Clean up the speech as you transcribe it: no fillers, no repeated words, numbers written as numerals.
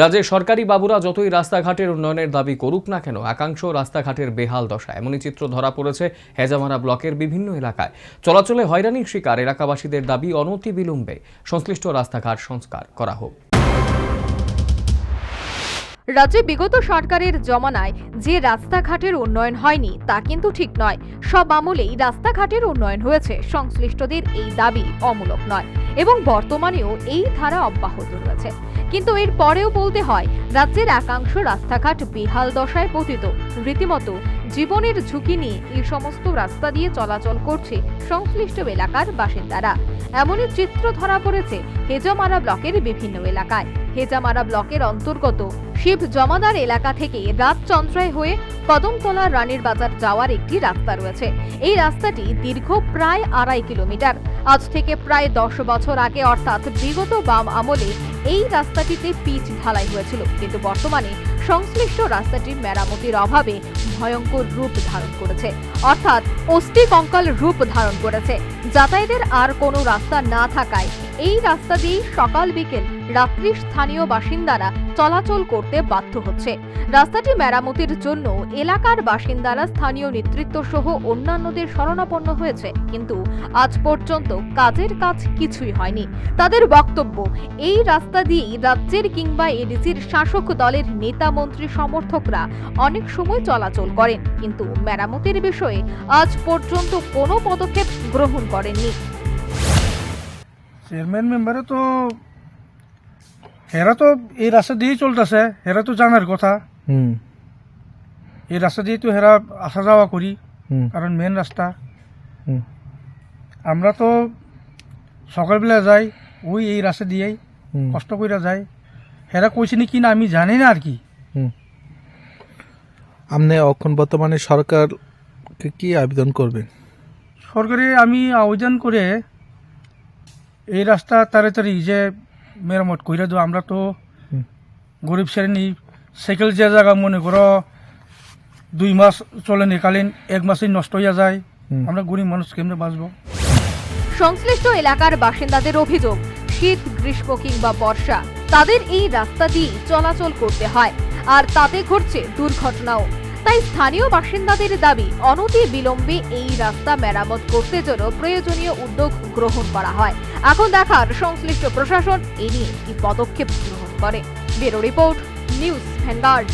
রাজ্যের সরকারি বাবুরা যতই রাস্তাঘাটের উন্নয়নের দাবি করুক না কেন, একাংশ রাস্তাঘাটের বেহাল দশা। এমনই চিত্র ধরা পড়েছে হেজামারা ব্লকের বিভিন্ন এলাকায়। চলাচলে হয়রানির শিকার এলাকাবাসীদের দাবি অনতিবিলম্বে সংশ্লিষ্ট রাস্তাঘাট সংস্কার করা হোক। রাজ্যে বিগত সরকারের জমানায় যে রাস্তাঘাটের উন্নয়ন হয়নি তা কিন্তু ঠিক নয়। সব আমলেই রাস্তাঘাটের উন্নয়ন হয়েছে। সংশ্লিষ্টদের এই দাবি অমূলক নয় এবং বর্তমানেও এই ধারা অব্যাহত রয়েছে। কিন্তু এর পরেও বলতে হয়, রাজ্যের একাংশ রাস্তাঘাট বেহাল দশায় পতিত। রীতিমতো জীবনের ঝুঁকি নিয়ে এই সমস্ত রাস্তা দিয়ে চলাচল করছে সংশ্লিষ্ট এলাকার বাসিন্দারা। এমনই চিত্র ধরা পড়েছে হেজামারা ব্লকের বিভিন্ন এলাকায়। হেজামারা ব্লকের অন্তর্গত শিব জমাদার এলাকা থেকে রাজচন্দ্রায় হয়ে কদমতলা রানীর বাজার যাওয়ার একটি রাস্তা রয়েছে। এই রাস্তাটি দীর্ঘ প্রায় 2.5 কিলোমিটার। আজ থেকে প্রায় 10 বছর আগে অর্থাৎ বিগত বাম আমলে এই রাস্তাটিতে পিচ ঢালাই হয়েছিল, কিন্তু বর্তমানে সংশ্লিষ্ট রাস্তাটি মেরামতির অভাবে ভয়ঙ্কর রূপ ধারণ করেছে, অর্থাৎ অস্থি কঙ্কাল রূপ ধারণ করেছে। যাতায়াতের আর কোনো রাস্তা না থাকায় এই রাস্তা দিয়ে সকাল বিকেল রাত্রি স্থানীয় বাসিন্দারা চলাচল করতে বাধ্য হচ্ছে। রাস্তাটি মেরামতির জন্য এলাকার বাসিন্দারা স্থানীয় নেতৃত্ব সহ অন্যান্যদের শরণাপন্ন হয়েছে, কিন্তু আজ পর্যন্ত কাজের কাজ কিছুই হয়নি। তাদের বক্তব্য, এই রাস্তা দিয়েই রাজ্যের কিংবা এডিসির শাসক দলের নেতা মন্ত্রী সমর্থকরা অনেক সময় চলাচল করেন, কিন্তু মেরামতির বিষয়ে আজ পর্যন্ত কোনো পদক্ষেপ গ্রহণ করেননি। চেয়ারম্যান মেম্বারে তো হেরা তো এই রাস্তা দিয়েই চলতেছে, হেরা তো জানার কথা। এই রাস্তা দিয়ে তো হেরা আসা যাওয়া করি, কারণ মেন রাস্তা। আমরা তো সকালবেলা যাই ওই এই রাস্তা দিয়েই, কষ্ট করে যাই। হেরা কইছে কি না আমি জানি না আর কি। আপনি এখন বর্তমানে সরকারকে কি আবেদন করবেন? সরকারে আমি আবেদন করে এই রাস্তা তাড়াতাড়ি যে মেরামত করে দেবো। আমরা তো গরিব শ্রেণী, সাইকেল যে জায়গা মনে করো 2 মাস চলে নিকালীন 1 মাসেই নষ্ট হয়ে যায়। আমরা গরিব মানুষ কেমনে বাঁচবো? সংশ্লিষ্ট এলাকার বাসিন্দাদের অভিযোগ, শীত, গ্রীষ্ম কিংবা বর্ষা তাদের এই রাস্তা দিয়ে চলাচল করতে হয়, আর তাতে ঘটছে দুর্ঘটনাও। তাই স্থানীয় বাসিন্দাদের দাবি, অনতি বিলম্বে এই রাস্তা মেরামত করতে জন্য প্রয়োজনীয় উদ্যোগ গ্রহণ করা হয়। এখন দেখার সংশ্লিষ্ট প্রশাসন এ নিয়ে কি পদক্ষেপ গ্রহণ করে। Bureau report, news vanguard.